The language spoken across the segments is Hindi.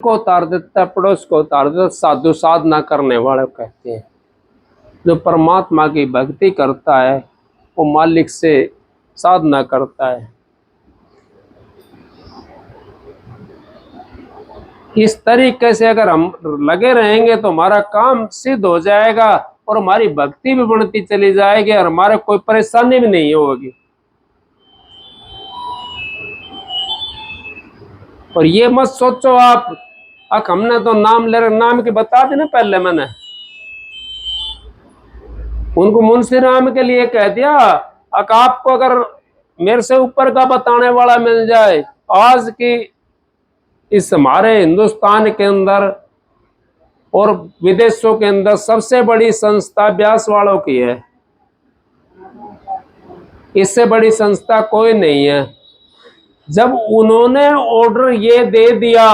को उतार देता है, पड़ोस को उतार देता है। साधु साधना करने वाले कहते हैं जो परमात्मा की भक्ति करता है वो मालिक से साधना करता है। इस तरीके से अगर हम लगे रहेंगे तो हमारा काम सिद्ध हो जाएगा और हमारी भक्ति भी बढ़ती चली जाएगी और हमारे कोई परेशानी भी नहीं होगी। और ये मत सोचो आप हमने तो नाम ले रहे, नाम की बता दी ना पहले मैंने उनको मुंशी राम के लिए कह दिया। आपको अगर मेरे से ऊपर का बताने वाला मिल जाए, आज की इस हमारे हिंदुस्तान के अंदर और विदेशों के अंदर सबसे बड़ी संस्था व्यास वालों की है, इससे बड़ी संस्था कोई नहीं है। जब उन्होंने ऑर्डर ये दे दिया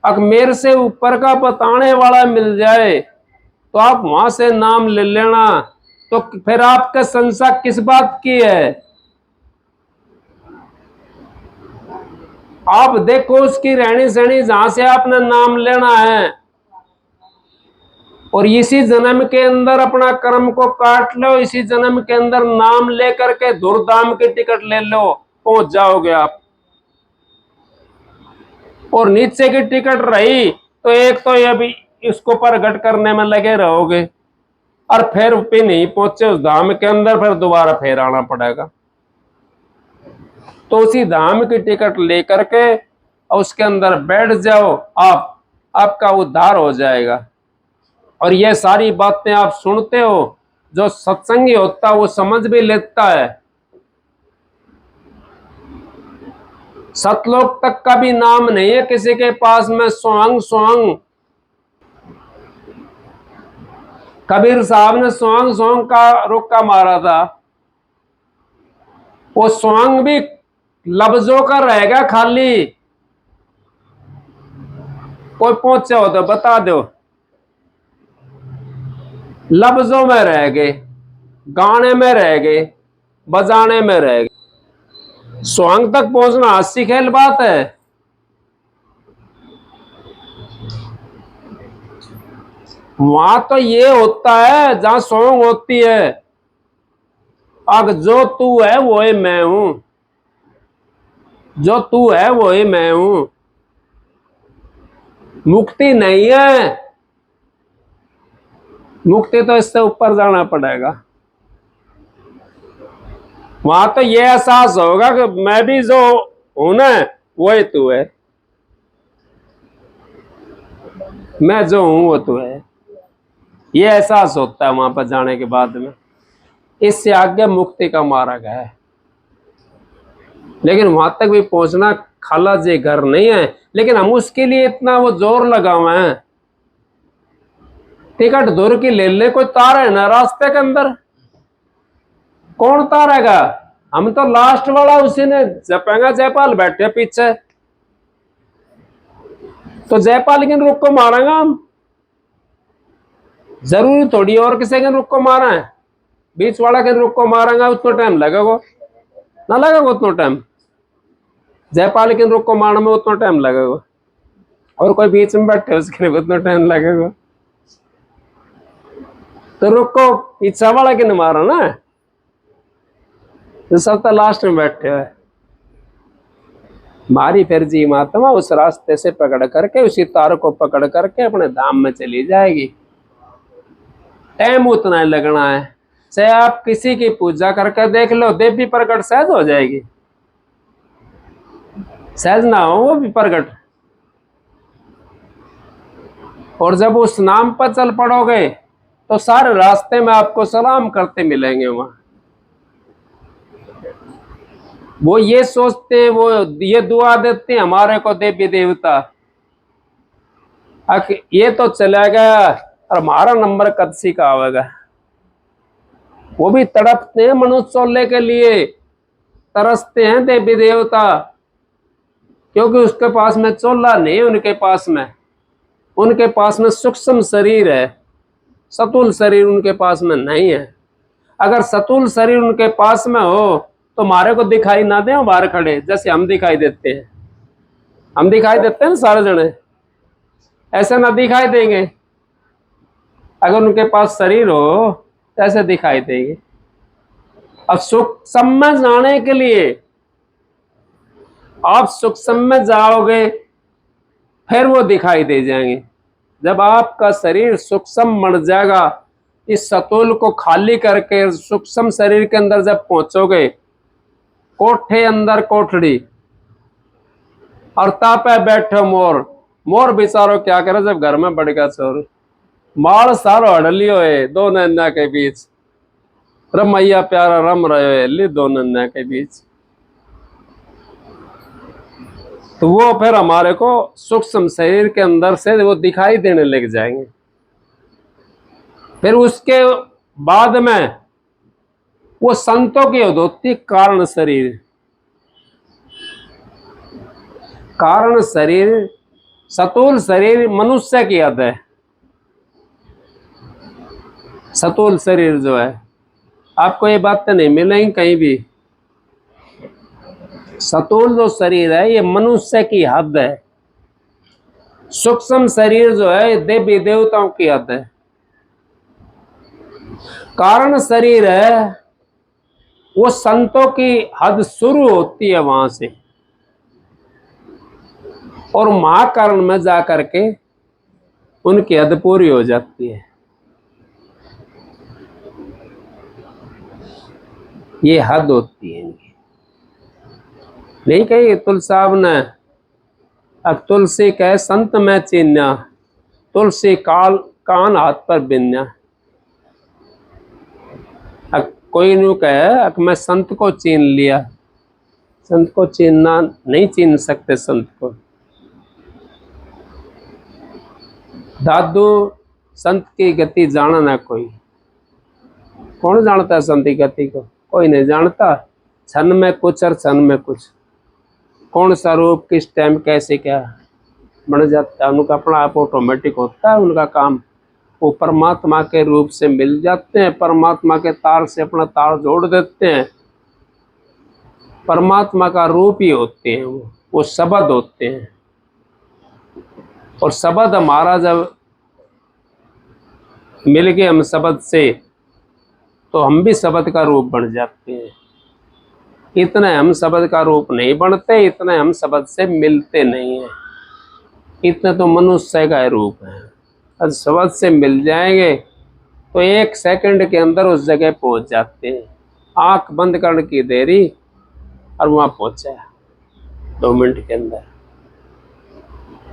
अगर मेरे से ऊपर का बताने वाला मिल जाए तो आप वहां से नाम ले लेना, तो फिर आपका संशय किस बात की है? आप देखो उसकी रहनी सहनी जहां से आपने नाम लेना है और इसी जन्म के अंदर अपना कर्म को काट लो, इसी जन्म के अंदर नाम लेकर के धूर्धाम की टिकट ले लो, पहुंच जाओगे आप। और नीचे की टिकट रही तो एक तो ये भी इसको प्रगट करने में लगे रहोगे और फिर भी नहीं पहुंचे उस धाम के अंदर, फिर दोबारा फिर आना पड़ेगा। तो उसी धाम की टिकट लेकर के उसके अंदर बैठ जाओ, आपका उद्धार हो जाएगा। और ये सारी बातें आप सुनते हो, जो सत्संगी होता है वो समझ भी लेता है। सतलोक तक का भी नाम नहीं है किसी के पास में सोहंग सोहंग। कबीर साहब ने सोहंग सोहंग का रुक्का मारा था, वो सोहंग भी लफ्जों का रहेगा खाली। कोई पहुंचे हो तो बता दो, लफ्जों में रह गए, गाने में रह गए, बजाने में रह गए। सोहंग तक पहुंचना हंसी खेल बात है। वहां तो ये होता है जहां सोहंग होती है, अग जो तू है वो ही मैं हूं, जो तू है वो ही मैं हूं। मुक्ति नहीं है, मुक्ति तो इससे ऊपर जाना पड़ेगा। वहां तो ये एहसास होगा कि मैं भी जो हूं ना वही तू है, मैं जो हूं वो तू है, ये एहसास होता है वहां पर जाने के बाद में। इससे आगे मुक्ति का मार्ग है। लेकिन वहां तक भी पहुंचना खाला जी घर नहीं है, लेकिन हम उसके लिए इतना वो जोर लगा हुए हैं। टिकट दूर की ले ले, कोई तार है ना रास्ते के अंदर? कौन तारेगा? हम तो लास्ट वाला उसी ने जपेगा। जयपाल बैठे पीछे, तो जयपाल के रुख को मारेंगे हम। जरूरी थोड़ी और किसी के रुख को मारा है, बीच वाला के रुख को मारेंगे उतना टाइम लगेगा ना, लगेगा उतना टाइम। जयपाल के रुख को मारने में उतना टाइम लगेगा, और कोई बीच में बैठे उसके लिए उतना टाइम लगेगा। तो रुख को पीछा वाला के नहीं मारा ना, तो सब तो लास्ट में बैठे हुए। मारी फिर जी महात्मा उस रास्ते से पकड़ करके, उसी तार को पकड़ करके अपने धाम में चली जाएगी। टाइम उतना ही लगना है। चाहे आप किसी की पूजा करके देख लो, देवी प्रकट सहज हो जाएगी, सहज ना हो वो भी प्रकट। और जब उस नाम पर चल पड़ोगे तो सारे रास्ते में आपको सलाम करते मिलेंगे। वहां वो ये सोचते हैं, वो ये दुआ देते हैं हमारे को देवी देवता, ये तो चला गया और हमारा नंबर कद सी का आवेगा। वो भी तड़पते हैं मनुष्य चोले के लिए, तरसते हैं देवी देवता, क्योंकि उसके पास में चोला नहीं, उनके पास में सूक्ष्म शरीर है, सतुल शरीर उनके पास में नहीं है। अगर सतुल शरीर उनके पास में हो तो हमारे को दिखाई ना दे बाहर खड़े, जैसे हम दिखाई देते हैं। हम दिखाई देते हैं ना सारे जने, ऐसे ना दिखाई देंगे। अगर उनके पास शरीर हो तो ऐसे दिखाई देंगे। अब सूक्ष्म में जाने के लिए आप सूक्ष्म में जाओगे, फिर वो दिखाई दे जाएंगे। जब आपका शरीर सूक्ष्म बन जाएगा, इस सतुल को खाली करके सूक्ष्म शरीर के अंदर जब पहुंचोगे, कोठे अंदर कोठड़ी और तापे बैठो मोर। मोर बेचारो क्या करे जब घर में बढ़ गया चोर, माल सारो हड़लियो है दो नैना के बीच, रमैया प्यारा रम रहे है ली दो नैना के बीच। तो वो फिर हमारे को सूक्ष्म शरीर के अंदर से वो दिखाई देने लग जाएंगे। फिर उसके बाद में वो संतों की होती कारण शरीर। कारण शरीर, सतुल शरीर मनुष्य की हद है। सतुल शरीर जो है, आपको ये बात तो नहीं मिलेगी कहीं भी। सतुल जो शरीर है ये मनुष्य की हद है। सूक्ष्म शरीर जो है देवी देवताओं की हद है। कारण शरीर है वो संतों की हद शुरू होती है वहां से, और महाकारण में जाकर के उनकी हद पूरी हो जाती है। ये हद होती है इनकी। नहीं कही तुलसी साहब ने, अब तुलसी कहे संत में चीन्या, तुलसी काल कान हाथ पर बिन्या। अब कोई न्यू कहे अब मैं संत को चीन लिया, संत को चीनना नहीं चीन सकते संत को। दादू संत की गति जाना ना कोई, कौन जानता है संत की गति को? कोई नहीं जानता। क्षण में कुछ और क्षण में कुछ, कौन सा रूप किस टाइम कैसे क्या बन जाता है, उनका अपना आप ऑटोमेटिक होता है उनका काम। वो परमात्मा के रूप से मिल जाते हैं, परमात्मा के तार से अपना तार जोड़ देते हैं। परमात्मा का रूप ही होते हैं वो शब्द होते हैं। और शब्द हमारा जब मिल गए हम शब्द से, तो हम भी शब्द का रूप बन जाते हैं। इतने हम शब्द का रूप नहीं बनते, इतने हम शब्द से मिलते नहीं हैं। इतने तो मनुष्य का रूप है। अब शब्द से मिल जाएंगे तो एक सेकंड के अंदर उस जगह पहुंच जाते हैं। आंख बंद करने की देरी और वहां पहुंचा 2 मिनट के अंदर।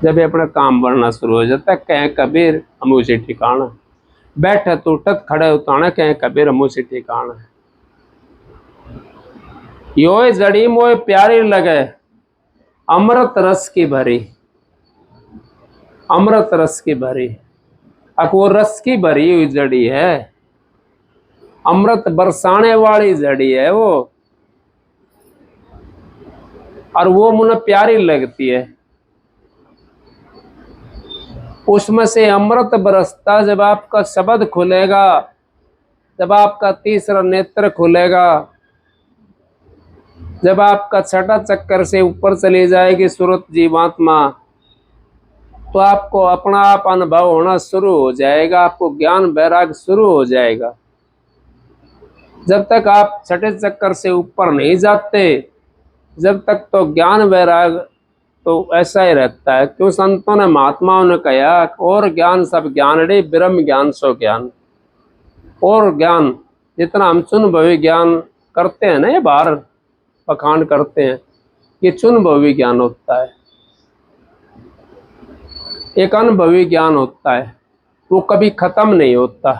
जब ये अपना काम बढ़ना शुरू हो जाता है, कहें कबीर हम उसी ठिकाना, बैठे तो उठत खड़े उताना, कहें कबीर हम उसी ठिकाना। यो जड़ी मोए प्यारी लगे, अमृत रस की भरी, अमृत रस की भरी। अब वो रस की भरी हुई जड़ी है, अमृत बरसाने वाली जड़ी है वो, और वो मुझे प्यारी लगती है। उसमें से अमृत बरसता जब आपका शब्द खुलेगा, जब आपका तीसरा नेत्र खुलेगा, जब आपका छठा चक्कर से ऊपर चली जाएगी सुरत जीवात्मा, तो आपको अपना आप अनुभव होना शुरू हो जाएगा, आपको ज्ञान वैराग शुरू हो जाएगा। जब तक आप छठे चक्कर से ऊपर नहीं जाते, जब तक तो ज्ञान वैराग तो ऐसा ही रहता है। क्यों संतों ने महात्माओं ने कहा और ज्ञान सब ज्ञान रे ब्रह्म ज्ञान सो ज्ञान। और ज्ञान जितना हम चुनभवी ज्ञान करते हैं ना, ये बाहर पखान करते हैं, ये चुनभवी ज्ञान होता है, एक अनुभवी ज्ञान होता है। वो कभी खत्म नहीं होता,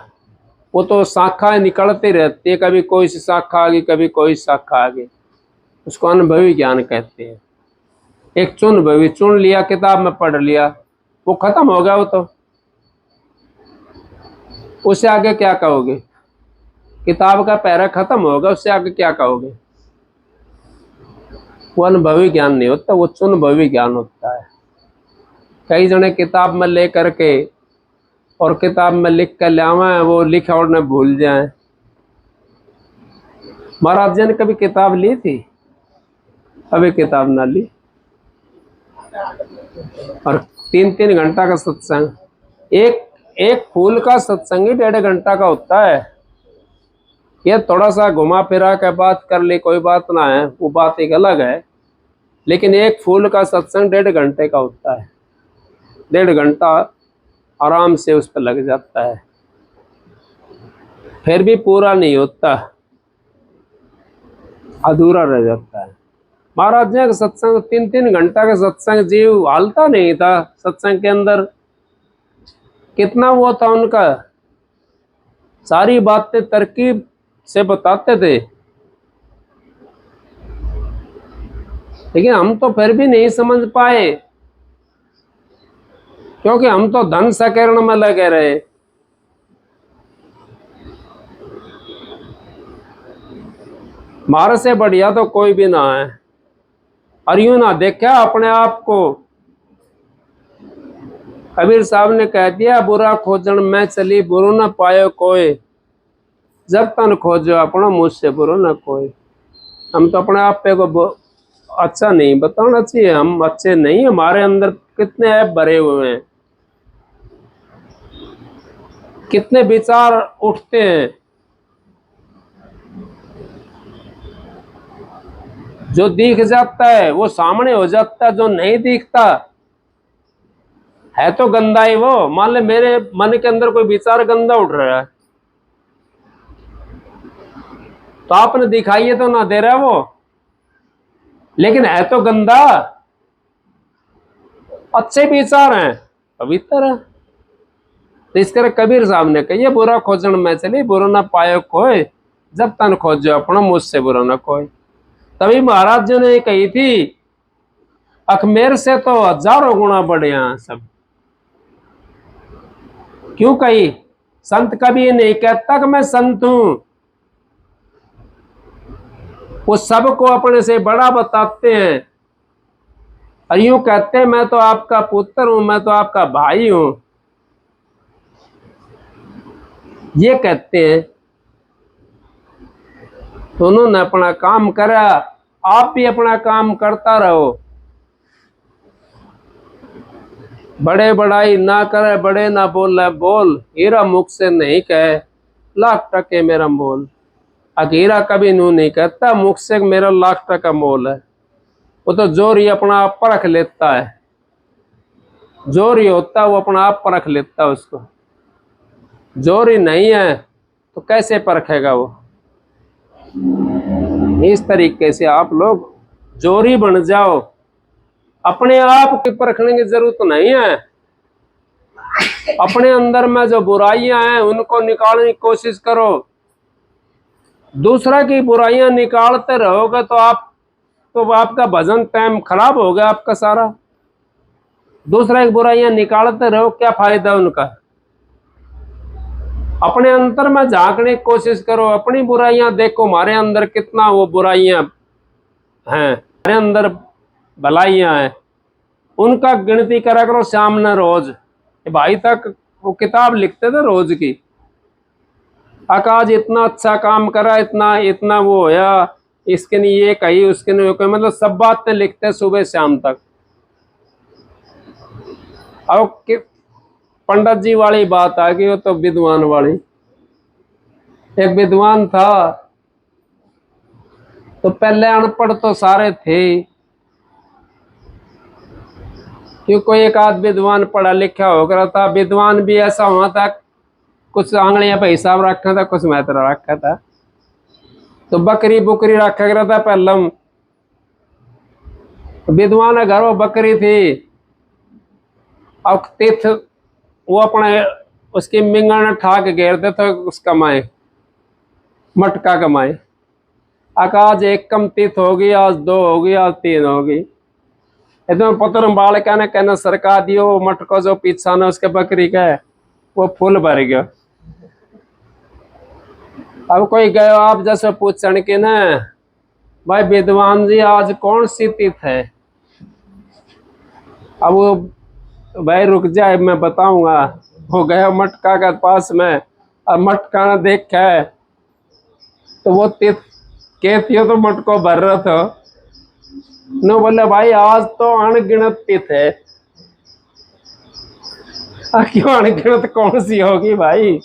वो तो शाखाएं निकलती रहती है, कभी कोई सी शाखा आ गई, कभी कोई शाखा आ गई, उसको अनुभवी ज्ञान कहते हैं। एक चुनभवी, चुन लिया, किताब में पढ़ लिया, वो खत्म हो गया। वो तो उससे आगे क्या कहोगे? किताब का पैरा खत्म होगा, उससे आगे क्या कहोगे? वो अनुभवी ज्ञान नहीं होता, वो चुनभवी ज्ञान होता है। कई जने किताब में ले करके और किताब में लिख कर ले आवे, वो लिखा और न भूल जाए। महाराज जी ने कभी किताब ली थी? अभी किताब ना ली। और 3-3 घंटा का सत्संग। एक एक फूल का सत्संग ही 1.5 घंटा का होता है। ये थोड़ा सा घुमा फिरा के बात कर ली, कोई बात ना है, वो बात एक अलग है। लेकिन एक फूल का सत्संग 1.5 घंटे का होता है। 1.5 घंटा आराम से उस पर लग जाता है, फिर भी पूरा नहीं होता, अधूरा रह जाता है। महाराज जी का सत्संग 3-3 घंटा का सत्संग, जीव हालता नहीं था सत्संग के अंदर। कितना वो था उनका, सारी बातें तरकीब से बताते थे। लेकिन हम तो फिर भी नहीं समझ पाए, क्योंकि हम तो धन सकेरण में लगे रहे। हमारे से बढ़िया तो कोई भी ना है। और यूं ना देखा अपने आप को। कबीर साहब ने कह दिया, बुरा खोजन में चली बुरो न पायो कोई, जब तन खोजो अपना मुझसे बुरो न कोई। हम तो अपने आप पे को अच्छा नहीं बताना चाहिए, हम अच्छे नहीं, हमारे अंदर कितने ऐप भरे हुए हैं, कितने विचार उठते हैं। जो दिख जाता है वो सामने हो जाता है, जो नहीं दिखता है तो गंदा ही वो। मान ले मेरे मन के अंदर कोई विचार गंदा उठ रहा है, तो आपने दिखाइए तो ना दे रहा है वो, लेकिन है तो गंदा। अच्छे विचार हैं, पवित्र है। तो इस तरह कबीर साहब ने कही, बुरा खोजन में चली बुरा ना पायो कोई, जब तन खोजो अपना मुझसे बुरा ना कोई। तभी महाराज जी ने कही थी, अखमेर से तो हजारों गुना बढ़िया सब। क्यों कही? संत कभी नहीं कहता कि मैं संत हूं, वो सबको अपने से बड़ा बताते हैं। और यूं कहते हैं, मैं तो आपका पुत्र हूं, मैं तो आपका भाई हूं, ये कहते हैं। तो उन्होंने अपना काम करा, आप भी अपना काम करता रहो। बड़े बड़ाई ना करे, बड़े ना बोले बोल, हीरा मुख से नहीं कहे, लाख टके मेरा मोल। हीरा कभी नू नहीं कहता, मुख से मेरा लाख टका मोल है। वो तो जोर ही अपना आप परख लेता है, जोर ही होता है वो अपना आप परख लेता है। उसको जोर ही नहीं है तो कैसे परखेगा वो। इस तरीके से आप लोग जोरी बन जाओ, अपने आप की परखने की जरूरत नहीं है। अपने अंदर में जो बुराइयां हैं उनको निकालने की कोशिश करो। दूसरा की बुराइयां निकालते रहोगे तो आपका भजन टाइम खराब हो गया आपका सारा। दूसरा की बुराइयां निकालते रहो, क्या फायदा उनका। अपने अंदर में झांकने की कोशिश करो, अपनी बुराइयां देखो, हमारे अंदर कितना वो बुराइयां हैं, हमारे अंदर भलाइयां हैं, उनका गिनती करा करो सामने रोज। भाई तक वो किताब लिखते थे रोज की, आज इतना अच्छा काम करा, इतना इतना वो होया, इसके लिए ये कही, उसके लिए कही, मतलब सब बातें लिखते सुबह शाम तक। अब पंडित जी वाली बात आ गई, वो तो विद्वान वाली। एक विद्वान था, तो पहले अनपढ़ तो सारे थे, क्यों कोई एक आध विद्वान पढ़ा लिखा हो गया था। विद्वान भी ऐसा हुआ था, कुछ आंगलियां पे हिसाब रखा था, कुछ मैत्र रखा था। तो बकरी बुकरी रखा गया था पहलम, विद्वान घर वो बकरी थी। अब तीर्थ वो अपने उसकी मिंगण ने ठाक घेर दे तो उस कमाए, मटका कमाए। आज एक कम तीर्थ होगी, आज 2 होगी, आज 3 होगी। एकदम पत्र बाल कहने सरका दियो, मटको जो पीछा ने उसके बकरी का है वो फूल भर गया। अब कोई गए आप जैसे पूछने के ना, भाई विद्वान जी आज कौन सी तिथि है? अब वो भाई रुक जाए मैं बताऊंगा। वो गया मटका के पास में, अब मटका ने देखा है तो वो तिथि के थी तो मटको भर रहा था। नो बोले भाई आज तो अनगिनत तिथ है। क्यों अनगिनत कौन सी होगी भाई,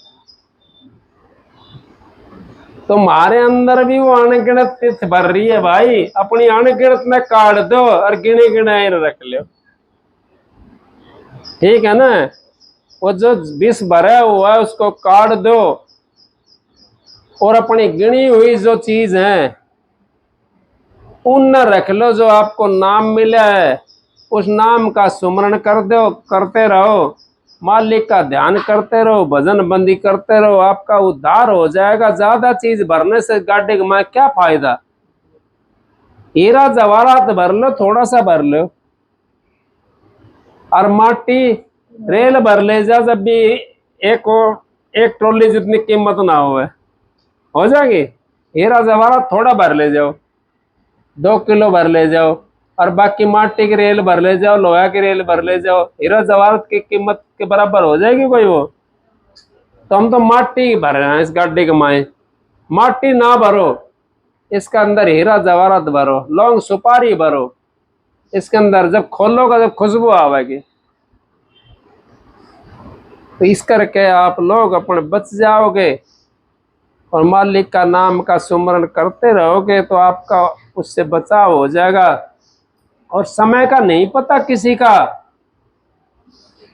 तुम्हारे अंदर भी वो अनगिनत तिथ भर रही है भाई, अपनी अनगिनत में काट दो और गिने गिनाए रख लो, ठीक है ना। वो जो विष भरा हुआ है उसको काट दो और अपनी गिनी हुई जो चीज है उन रख लो, जो आपको नाम मिला है उस नाम का सुमरण कर दो, करते रहो, मालिक का ध्यान करते रहो, भजन बंदी करते रहो, आपका उद्धार हो जाएगा। ज्यादा चीज भरने से गाड़ी में क्या फायदा, हीरा जवाहरात भर लो, थोड़ा सा भर लो, और माटी रेल भर ले जा, जब भी एक एक ट्रॉली जितनी कीमत ना हो जाएगी। हीरा जवाहरात थोड़ा भर ले जाओ, 2 किलो भर ले जाओ, और बाकी माटी की रेल भर ले जाओ, लोहा की रेल भर ले जाओ, हीरा जवाहरात की कीमत के बराबर हो जाएगी कोई वो। तो हम तो माटी भर रहे हैं इस गाड़ी के माए, माटी ना भरो, इसके अंदर हीरा जवाहरात भरो, लौंग सुपारी भरो, इसके अंदर जब खोलोगा जब खुशबू आवेगी। तो इस करके आप लोग अपने बच जाओगे और मालिक का नाम का सुमरण करते रहोगे तो आपका उससे बचाव हो जाएगा। और समय का नहीं पता किसी का,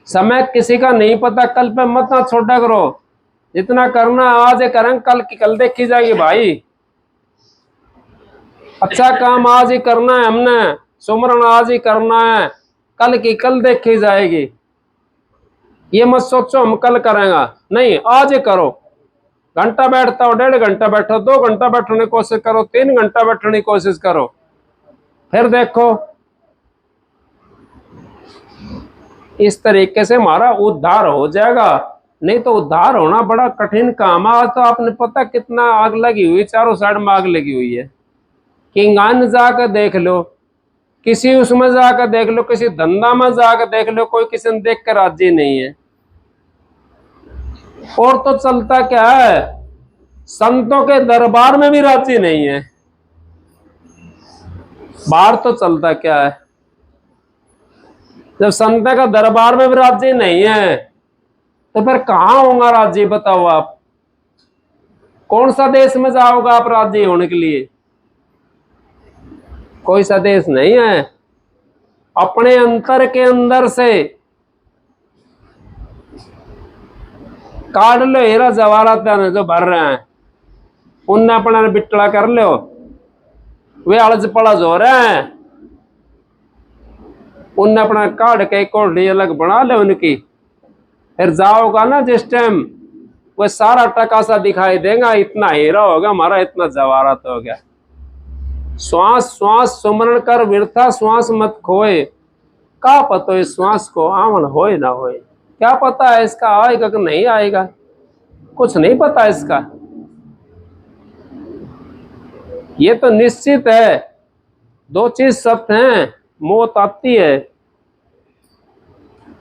समय किसी का नहीं पता, कल पे मत ना छोटा करो, जितना करना आज करें, कल की कल देखी जाएगी भाई। अच्छा काम आज ही करना है हमने, सुमरण आज ही करना है, कल की कल देखी जाएगी। ये मत सोचो हम कल करेंगे, नहीं आज ही करो। घंटा बैठता हो 1.5 घंटा बैठो, 2 घंटा बैठने की कोशिश करो, 3 घंटा बैठने की कोशिश करो, फिर देखो। इस तरीके से हमारा उद्धार हो जाएगा। नहीं तो उद्धार होना बड़ा कठिन काम है। आज तो आपने पता कितना आग लगी हुई, चारों साइड में आग लगी हुई है। किंगान जाकर देख लो, किसी उसमें जाकर देख लो, किसी धंधा में जाकर देख लो, कोई किसी ने देख कर राजी नहीं है। और तो चलता क्या है, संतों के दरबार में भी राजी नहीं है। बाहर तो चलता क्या है, जब संत का दरबार में भी राजी नहीं है तो फिर कहां होगा राजी, बताओ आप। कौन सा देश में जाओगे आप राजी होने के लिए, कोई सा देश नहीं है। अपने अंतर के अंदर से काट लो हीरा जवाहरात जो भर रहे हैं, उनने अपना बिटला कर लो, वे अलज पलज हो रहे हैं, उनने अपना काट के कोठी अलग बना ले उनकी। फिर जाओगा ना जिस टाइम, वो सारा टका सा दिखाई देगा, इतना हीरा होगा हमारा, इतना जवाहरात हो गया। श्वास श्वास सुमरण कर व्यर्था श्वास मत खोए, का पतो इस श्वास को आवन होए ना होए, क्या पता है इसका आएगा कि नहीं आएगा, कुछ नहीं पता इसका। ये तो निश्चित है, 2 चीज सत्य हैं, मौत आती है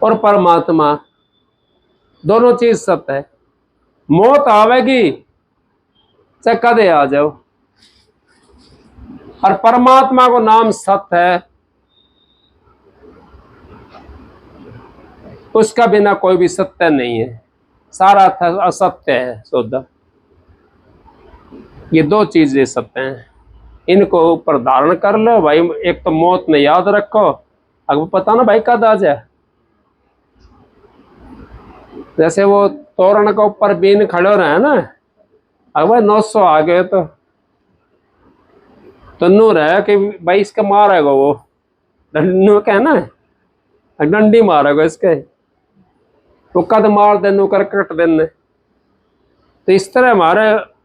और परमात्मा, दोनों चीज सत्य है। मौत आवेगी चाहे कदे आ जाओ, और परमात्मा को नाम सत्य है, उसका बिना कोई भी सत्य नहीं है, सारा असत्य है सौदा। ये 2 चीजें सत्य हैं, इनको ऊपर धारण कर लो भाई। एक तो मौत ने याद रखो, अगर पता ना भाई कद आ जाए। जैसे वो तोरण के ऊपर बीन खड़े रहे ना, अगर भाई 900 आ गए तो नू रहे कि भाई इसका मारेगा वो डंडू क्या ना, डंडी मारेगा इसके, वो कद मार देने कर कट देने। तो इस तरह हमारे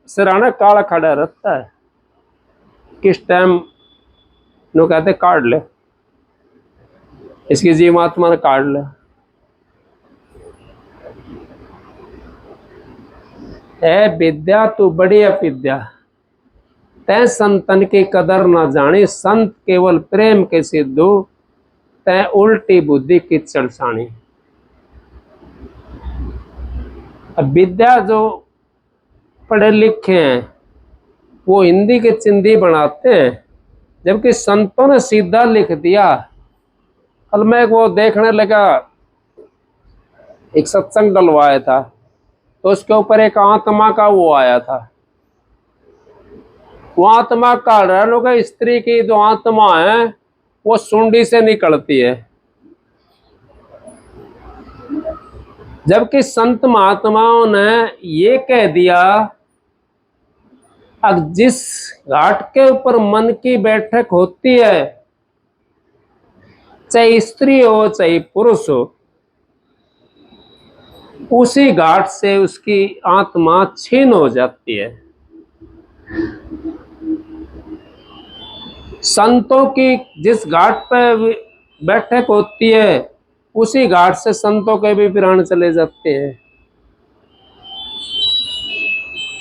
सिराना काला खड़ा रहता है, किस टाइम नो कहते काट ले, इसकी जीवात्मा ने काट ले। ए विद्या तू बड़ी अविद्या, तै संतन की कदर न जानी, संत केवल प्रेम के सिद्धू, तै उल्टी बुद्धि की चलसानी। अब विद्या जो पढ़े लिखे हैं वो हिंदी के चिंदी बनाते हैं, जबकि संतों ने सीधा लिख दिया। कल मैं वो देखने लगा, एक सत्संग डलवाया था, तो उसके ऊपर एक आत्मा का वो आया था। वो आत्मा काढ़ रहा लोग, स्त्री की जो आत्मा है वो सुंडी से निकलती है। जबकि संत महात्माओं ने ये कह दिया, अब जिस घाट के ऊपर मन की बैठक होती है, चाहे स्त्री हो चाहे पुरुष हो, उसी घाट से उसकी आत्मा छीन हो जाती है। संतों की जिस घाट पर बैठक होती है, उसी घाट से संतों के भी प्राण चले जाते हैं।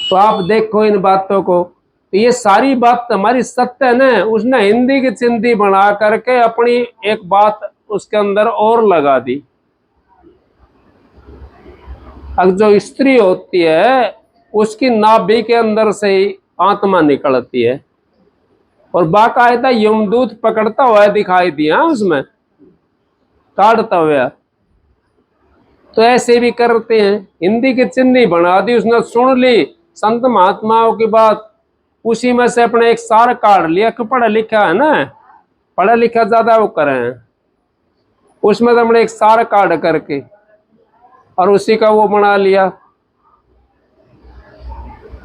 तो आप देखो इन बातों को, तो ये सारी बात हमारी सत्य है ना। उसने हिंदी की चिंदी बना करके अपनी एक बात उसके अंदर और लगा दी। अब जो स्त्री होती है उसकी नाभि के अंदर से ही आत्मा निकलती है, और बाकायदा यमदूत पकड़ता हुआ दिखाई दिया उसमें, काटता हुआ। तो ऐसे भी करते हैं, हिंदी की चिन्नी बना दी, उसने सुन ली संत महात्माओं की बात, उसी में से अपने एक सार काट लिया कि पढ़ा लिखा है ना, पढ़ा लिखा ज्यादा वो करे हैं, उसमें से हमने एक सार काट करके और उसी का वो बना लिया।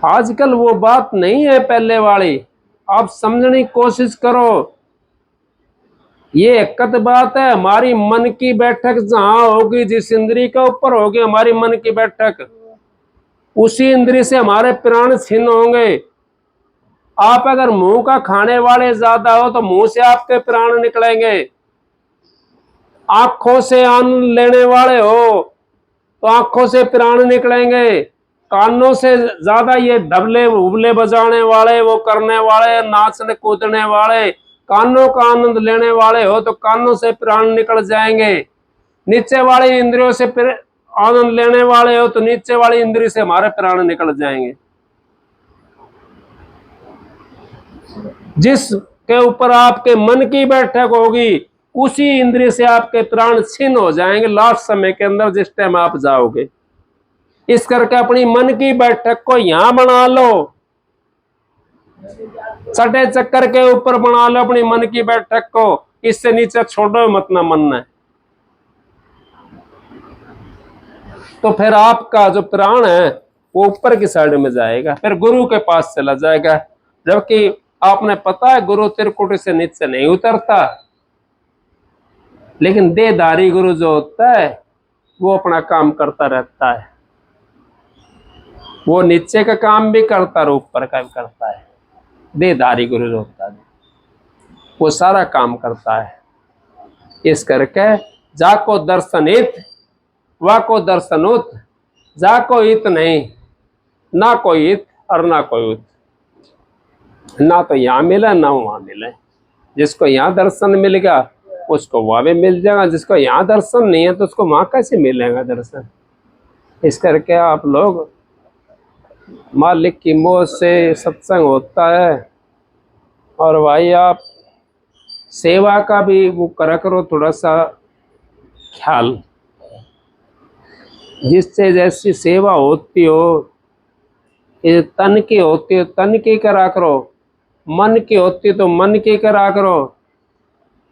आजकल वो बात नहीं है पहले वाली, आप समझने की कोशिश करो। ये एक बात है, हमारी मन की बैठक जहां होगी, जिस इंद्री के ऊपर होगी हमारी मन की बैठक, उसी इंद्री से हमारे प्राण छीन होंगे। आप अगर मुंह का खाने वाले ज्यादा हो तो मुंह से आपके प्राण निकलेंगे। आंखों से आनंद लेने वाले हो तो आंखों से प्राण निकलेंगे। कानों से ज्यादा ये डबले उबले बजाने वाले, वो करने वाले, नाचने कूदने वाले, कानों का आनंद लेने वाले हो तो कानों से प्राण निकल जाएंगे। नीचे वाली इंद्रियों से आनंद लेने वाले हो तो नीचे वाली इंद्रिय से हमारे प्राण निकल जाएंगे। जिस के ऊपर आपके मन की बैठक होगी, उसी इंद्रिय से आपके प्राण छीन हो जाएंगे लास्ट समय के अंदर, जिस टाइम आप जाओगे। इस करके अपनी मन की बैठक को यहां बना लो, छठे चक्कर के ऊपर बना लो अपनी मन की बैठक को, इससे नीचे छोड़ो मत ना मन है। तो फिर आपका जो प्राण है वो ऊपर की साइड में जाएगा, फिर गुरु के पास चला जाएगा। जबकि आपने पता है गुरु त्रिकुट से नीचे नहीं उतरता, लेकिन देहधारी गुरु जो होता है वो अपना काम करता रहता है। वो नीचे का काम भी करता है, ऊपर का भी करता है। देहधारी गुरु जो होता है वो सारा काम करता है। इस करके जाको दर्शनित वाको दर्शनुत, जाको इत नहीं, ना कोई इत और ना कोई उत। ना तो यहाँ मिले ना वहां मिले। जिसको यहाँ दर्शन मिल गया उसको वहां भी मिल जाएगा, जिसको यहाँ दर्शन नहीं है तो उसको वहां कैसे मिलेगा दर्शन। इस करके आप लोग मालिक की मोह से सत्संग होता है, और भाई आप सेवा का भी वो करा करो थोड़ा सा ख्याल। जिससे जैसी सेवा होती हो, ये तन की होती है तन की करा करो, मन की होती तो मन की करा करो,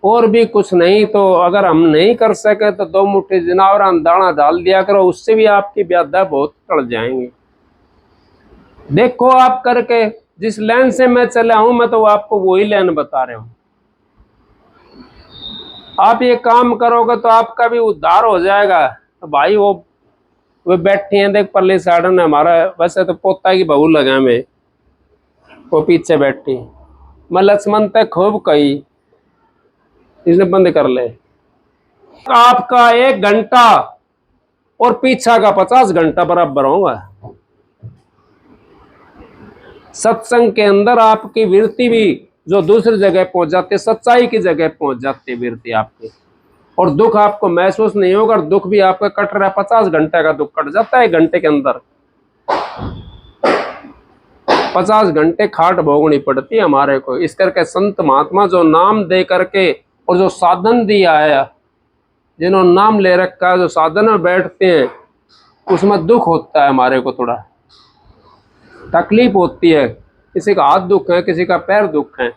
और भी कुछ नहीं तो अगर हम नहीं कर सके तो 2 मुट्ठी जनावर दाना डाल दिया करो, उससे भी आपकी व्याधा बहुत टल जाएंगी। देखो आप करके, जिस लाइन से मैं चला हूं मैं तो आपको वही लाइन बता रहा हूं। आप ये काम करोगे तो आपका भी उद्धार हो जाएगा। तो भाई वो बैठी हैं देख परली साइड में, हमारा वैसे तो पोता की बहू लगा में, वो पीछे बैठी। मैं लक्ष्मण तक खूब कही, इसने बंद कर ले। आपका 1 घंटा और पीछा का 50 घंटा बराबर होगा। सत्संग के अंदर आपकी वृत्ति भी जो दूसरी जगह पहुंच जाती है, सच्चाई की जगह पहुंच जाती है वृत्ति आपकी, और दुख आपको महसूस नहीं होगा। दुख भी आपका कट रहा है, 50 घंटे का दुख कट जाता है 1 घंटे के अंदर। 50 घंटे खाट भोगनी पड़ती है हमारे को। इस करके संत महात्मा जो नाम दे करके और जो साधन दिया है, जिन्होंने नाम ले रखा है, जो साधन में बैठते हैं, उसमें दुख होता है हमारे को, थोड़ा तकलीफ होती है। किसी का हाथ दुख है, किसी का पैर दुख है,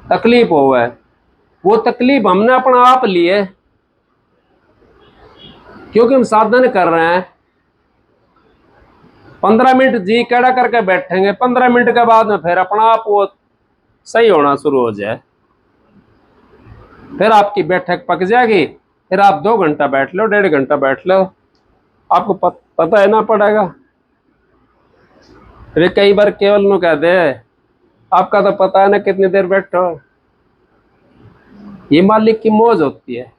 तकलीफ हो है। वो तकलीफ हमने अपना आप ली है, क्योंकि हम साधन कर रहे हैं। 15 मिनट जी कैड़ा करके बैठेंगे, 15 मिनट के बाद में फिर अपना आप वो सही होना शुरू हो जाए, फिर आपकी बैठक पक जाएगी, फिर आप 2 घंटा बैठ लो, 1.5 घंटा बैठ लो, आपको पता है ना पड़ेगा। फिर कई बार केवल नो कह दे आपका तो पता है ना कितनी देर बैठो। ये मालिक की मौज होती है।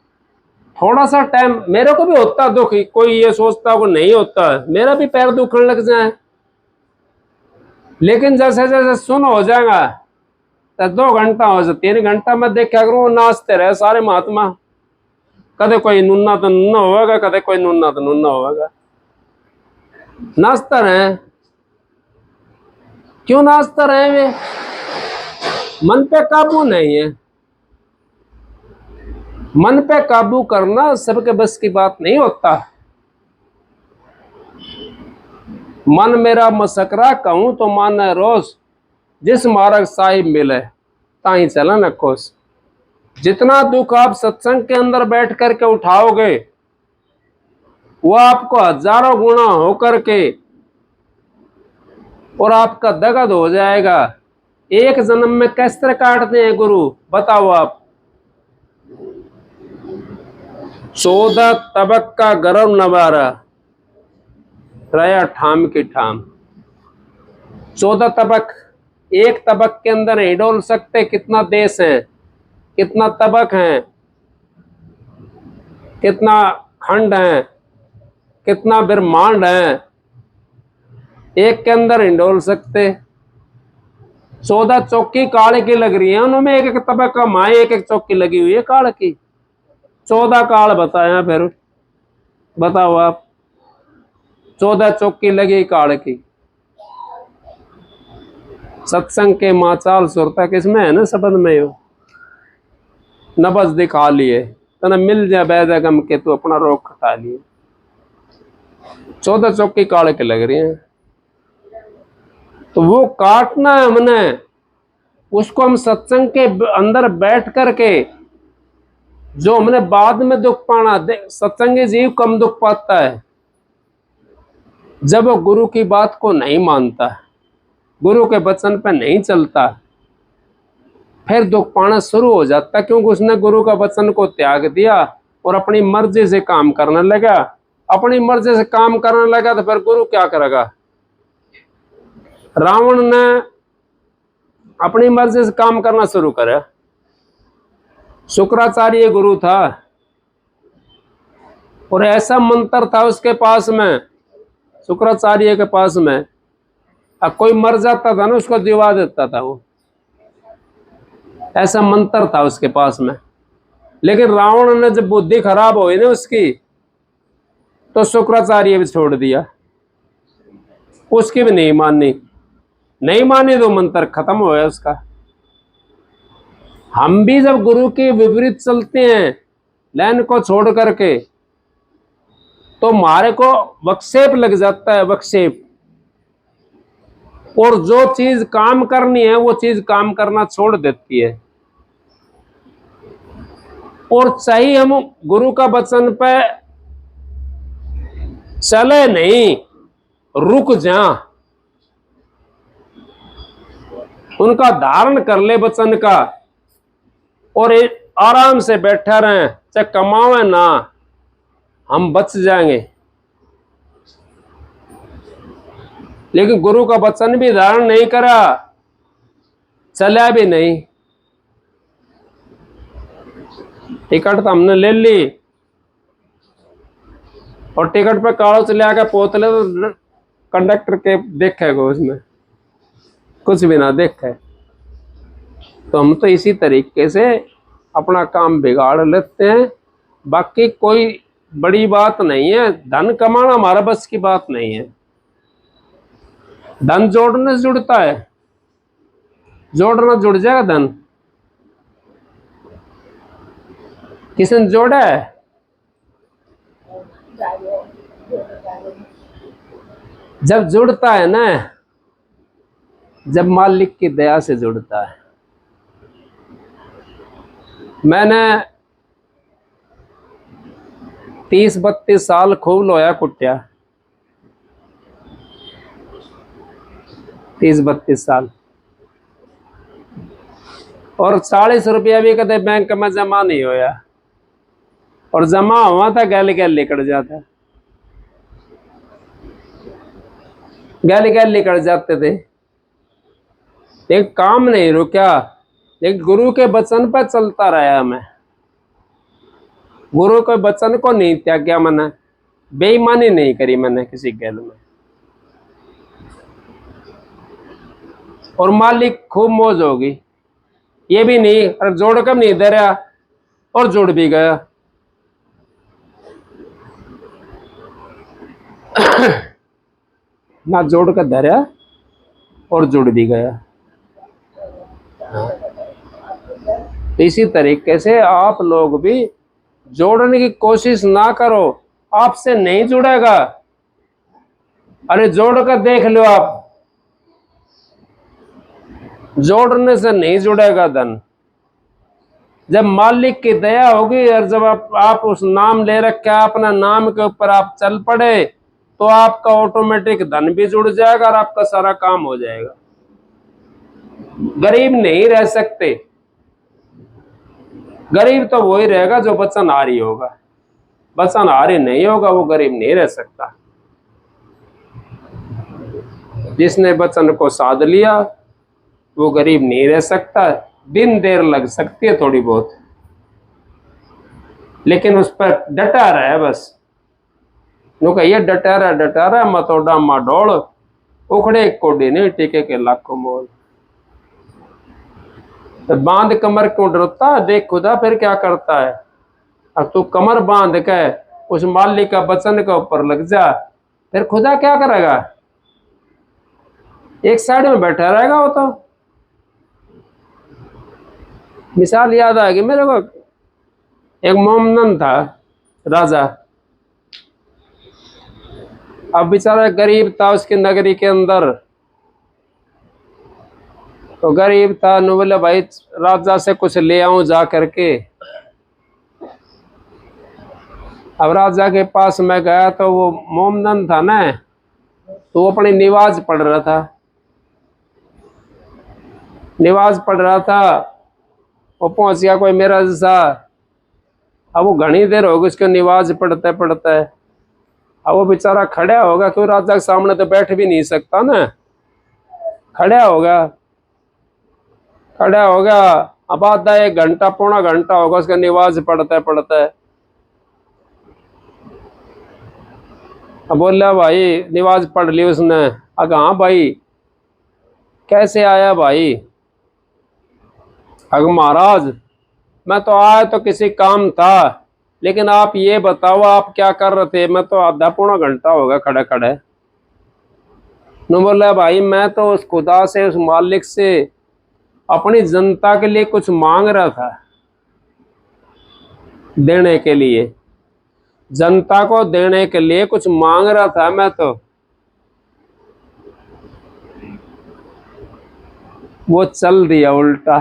थोड़ा सा टाइम मेरे को भी होता दुख, कोई ये सोचता को नहीं होता, मेरा भी पैर दुखने लग जाए, लेकिन जैसे जैसे सुन हो जाएगा तो 2 घंटा हो जाए, 3 घंटा में देखा करूँ नाचते रहे सारे महात्मा। कदे कोई नुन्ना तो नुन्ना होगा, कदे कोई नुन्ना तो नुन्ना होगा, नाचता रहे। क्यों नाचता रहे वे? मन पे काबू नहीं है। मन पे काबू करना सबके बस की बात नहीं होता। मन मेरा मसकरा कहूं तो माने रोज, जिस मार्ग साहिब मिले ताही चला न कोस। जितना दुख आप सत्संग के अंदर बैठ करके उठाओगे, वो आपको हजारों गुना होकर के और आपका दगद हो जाएगा। एक जन्म में किस तरह काटते हैं गुरु, बताओ आप। 14 तबक का गरम नवारा रया ठाम की ठाम। 14 तबक, एक तबक के अंदर नहीं डोल सकते। कितना देश है, कितना तबक है, कितना खंड है, कितना ब्रह्मांड है, एक के अंदर नहीं डोल सकते। 14 चौकी काल की लग रही है, उनमें एक एक तबक का माए एक एक चौकी लगी हुई है काल की। 14 काल बताया, फिर बताओ आप। 14 चौकी लगी काल की। सत्संग के माचाल सुरता किसमें है ना, शब्द में हो नबज दिखा लिए तना मिल जाए बैदा गम के, तू अपना रोग खटा लिए। 14 चौकी काल के लग रही हैं, तो वो काटना है हमने। उसको हम सत्संग के अंदर बैठ करके, जो हमने बाद में दुख पाना, सत्संगी जीव कम दुख पाता है जब वो गुरु की बात को नहीं मानता, गुरु के वचन पे नहीं चलता, फिर दुख पाना शुरू हो जाता, क्योंकि उसने गुरु का वचन को त्याग दिया और अपनी मर्जी से काम करने लगा। अपनी मर्जी से काम करने लगा तो फिर गुरु क्या करेगा? रावण ने अपनी मर्जी से काम करना शुरू करा। शुक्राचार्य गुरु था और ऐसा मंत्र था उसके पास में, शुक्राचार्य के पास में, अब कोई मर जाता था ना उसको दिवा देता था वो, ऐसा मंत्र था उसके पास में। लेकिन रावण ने जब बुद्धि खराब हुई ना उसकी, तो शुक्राचार्य भी छोड़ दिया, उसकी भी नहीं मानी। नहीं मानी तो मंत्र खत्म हो गया उसका। हम भी जब गुरु के विपरीत चलते हैं लाइन को छोड़ करके, तो हमारे को वक्षेप लग जाता है, वक्षेप। और जो चीज काम करनी है वो चीज काम करना छोड़ देती है। और चाहिए हम गुरु का वचन पे चले नहीं, रुक जा, उनका धारण कर ले वचन का, और आराम से बैठा रहे, चाहे कमावे ना, हम बच जाएंगे। लेकिन गुरु का वचन भी धारण नहीं करा, चला भी नहीं, टिकट तो हमने ले ली और टिकट पे कागज ले आकर पोतले, तो कंडक्टर के देखेगा उसमें कुछ भी ना देखे। तो हम तो इसी तरीके से अपना काम बिगाड़ लेते हैं। बाकी कोई बड़ी बात नहीं है, धन कमाना हमारा बस की बात नहीं है। धन जोड़ने से जुड़ता है, जोड़ना जुड़ जाएगा धन। किसने जोड़ा है? जब जुड़ता है ना, जब मालिक की दया से जुड़ता है। मैंने 30-32 साल खूब लोया कुटिया, 30-32 साल, और 40 रुपया भी कदे बैंक में जमा नहीं होया, और जमा हुआ था गैल गैल निकल जाता, गैल गैल निकल जाते थे। एक काम नहीं रुका, एक गुरु के वचन पर चलता रहा मैं, गुरु के वचन को नहीं त्यागा मैंने, बेईमानी नहीं करी मैंने किसी गैल में, और मालिक खूब मौज होगी। ये भी नहीं और जोड़ कर नहीं दे रहा, और जुड़ भी गया। ना जोड़ कर दे रहा और जुड़ भी गया। इसी तरीके से आप लोग भी जोड़ने की कोशिश ना करो, आपसे नहीं जुड़ेगा। अरे जोड़ कर देख लो, आप जोड़ने से नहीं जुड़ेगा धन। जब मालिक की दया होगी और जब आप उस नाम ले रखे, अपना नाम के ऊपर आप चल पड़े, तो आपका ऑटोमेटिक धन भी जुड़ जाएगा और आपका सारा काम हो जाएगा। गरीब नहीं रह सकते, गरीब तो वही रहेगा जो वचनहारी होगा, वचनहारी नहीं होगा वो गरीब नहीं रह सकता। जिसने वचन को साध लिया वो गरीब नहीं रह सकता। दिन देर लग सकती है थोड़ी बहुत, लेकिन उस पर डटा रहा है बस। ये डटा रहा मतोडा माडोल, उखड़े कोडी नहीं टीके के लाखों मोल। तो बांध कमर क्यों डरता, देख खुदा फिर क्या करता है। अब तू कमर बांध के उस मालिक का वचन के ऊपर लग जा, फिर खुदा क्या करेगा? एक साइड में बैठा रहेगा वो तो। मिसाल याद आ गई मेरे को, एक मोमनन था राजा, अब बेचारा गरीब था उसकी नगरी के अंदर। तो गरीब था, नु बोले भाई राजा से कुछ ले आऊं जा करके। अब राजा के पास मैं गया तो वो मोमनन था ना, तो वो अपनी नमाज पढ़ रहा था, नमाज पढ़ रहा था। वो पहुंच गया कोई मेरा जैसा, अब वो घनी देर होगी उसको नमाज पढ़ते पढ़ते। अब वो बेचारा खड़ा होगा, क्यों राजा के सामने तो बैठ भी नहीं सकता ना, खड़ा होगा, खड़ा होगा। अब आधा 1 घंटा पौना घंटा होगा उसका नमाज पढ़ते पढ़ते। अब बोला भाई नमाज पढ़ ली उसने? अगर हाँ भाई। कैसे आया भाई? अगर महाराज मैं तो आया तो किसी काम था, लेकिन आप ये बताओ आप क्या कर रहे थे? मैं तो आधा पौना घंटा होगा खड़े खड़े। न बोला भाई मैं तो उस खुदा से, उस मालिक से अपनी जनता के लिए कुछ मांग रहा था, देने के लिए, जनता को देने के लिए कुछ मांग रहा था मैं तो। वो चल दिया उल्टा।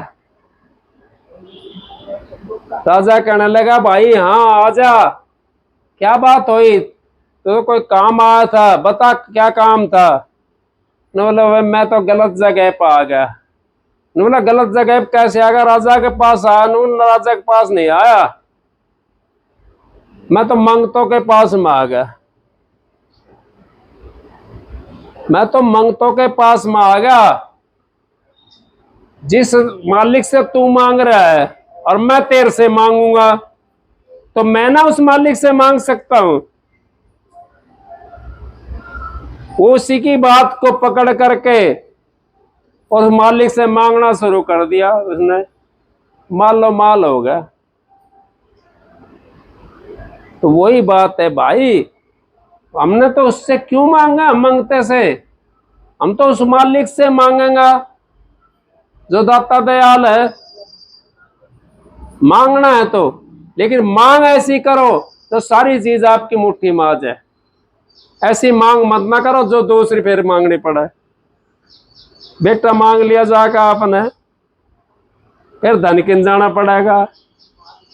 राजा कहने लगा भाई हाँ आजा, क्या बात हुई? तो कोई काम आया था, बता क्या काम था? न बोला मैं तो गलत जगह पर आ गया। न बोला गलत जगह पर कैसे आ गया? राजा के पास आया। न राजा के पास नहीं आया, मैं तो मंगतों के पास में आ गया, मैं तो मंगतों के पास में आ गया। जिस मालिक से तू मांग रहा है और मैं तेरे से मांगूंगा, तो मैं ना उस मालिक से मांग सकता हूं? उसी की बात को पकड़ करके और उस मालिक से मांगना शुरू कर दिया उसने, मालो माल हो गया। तो वही बात है भाई, हमने तो उससे क्यों मांगा, मंगते से? हम तो उस मालिक से मांगेंगे जो दाता दयाल है। मांगना है तो, लेकिन मांग ऐसी करो तो सारी चीज आपकी मुट्ठी में आ जाए। ऐसी मांग मत ना करो जो दूसरी फिर मांगनी पड़े। बेटा मांग लिया जाकर आपने, फिर धन किन जाना पड़ेगा।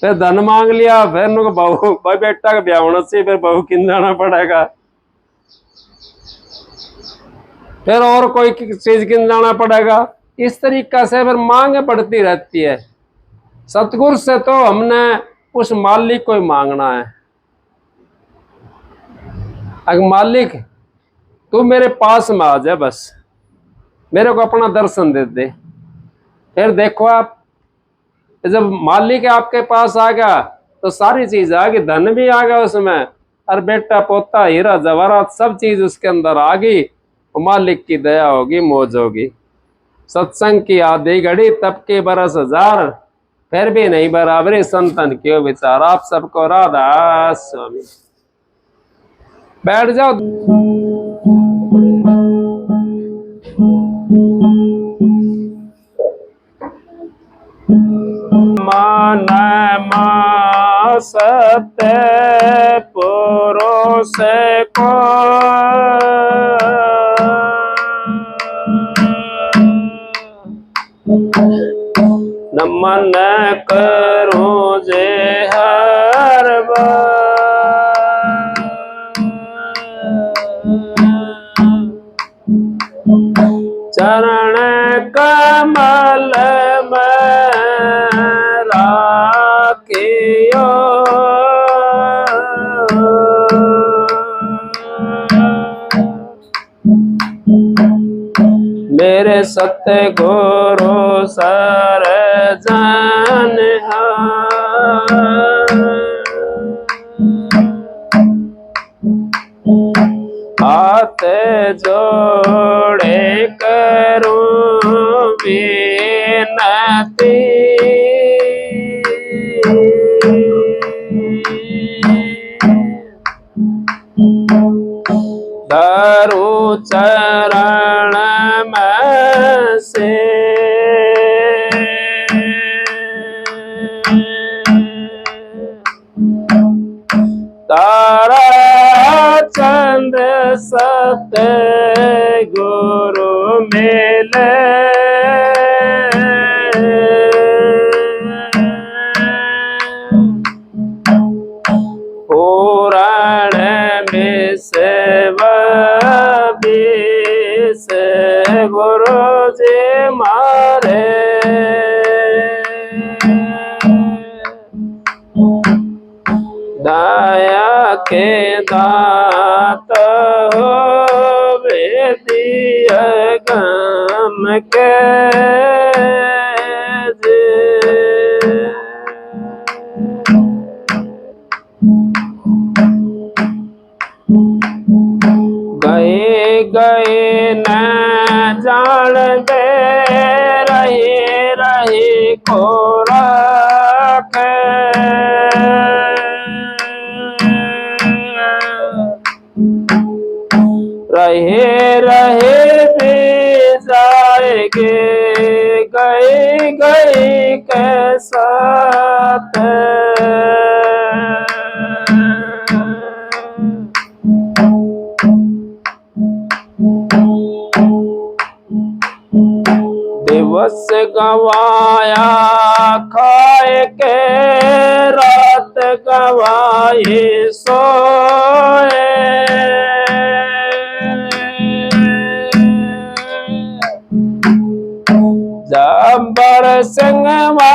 फिर धन मांग लिया, फिर बहू भाई बेटा का ब्याह होना चाहिए, फिर बहू किन जाना पड़ेगा। फिर और कोई चीज किन जाना पड़ेगा। इस तरीका से फिर मांग बढ़ती रहती है। सतगुरु से तो हमने उस मालिक को ही मांगना है। अगर मालिक तू मेरे पास में आ जाए, बस मेरे को अपना दर्शन दे दे। फिर देखो आप, जब मालिक आपके पास आ गया तो सारी चीज आ गई, धन भी आ गया उसमें, और बेटा पोता हीरा जवाहरात सब चीज उसके अंदर आ गई। मालिक की दया होगी, मौज होगी। सत्संग की आधी घड़ी तब के बरस हजार, फिर भी नहीं बराबरी संतन क्यों विचार। आप सबको राधा स्वामी। बैठ जाओ। मान सत्य पुरुष को नमन करो जे हर चरण कमल में राखियो। मेरे सतगुरु सर जन हाथ जोड़े करूं विनती। धरू चरण में से तारा चंद सतगुरु मिले। पुराण में सेवा बीस गुरु जी मारे। दया के दात हो वेदिय गम के गए गए न जान दे रहे रहे को राख। रहे रहे भी जाएंगे गए गए के साथ। दिवस गवाया खाए के रात गवाए सोए। जबर संगवा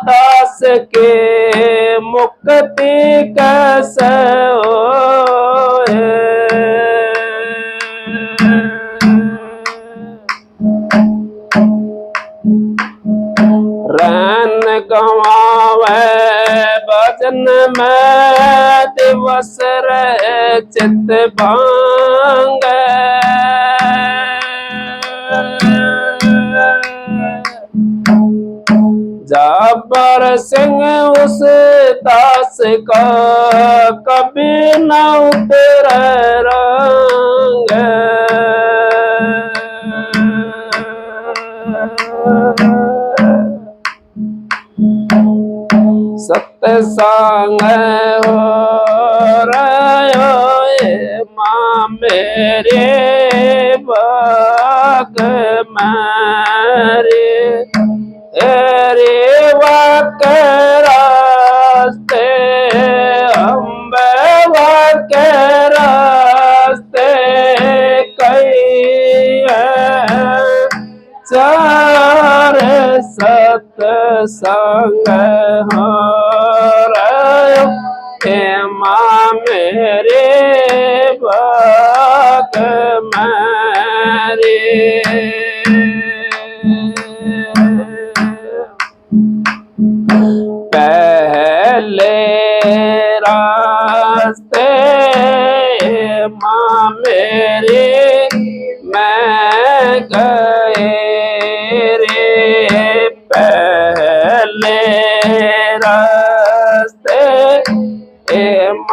दास के मुक्ति कैसे होए। रन गवावे भजन में दिवस रहे चित भांग। जबर सिंह उस दास का कभी न उतर रंग। सत्संग हो रयो ये माँ मेरे बाग मारे रे वाक रास्ते अम्बे वाक रास्ते कई चार सत्संग हो रयो हे माँ मेरे बाग मारे पहले रास्ते माँ मेरे मैं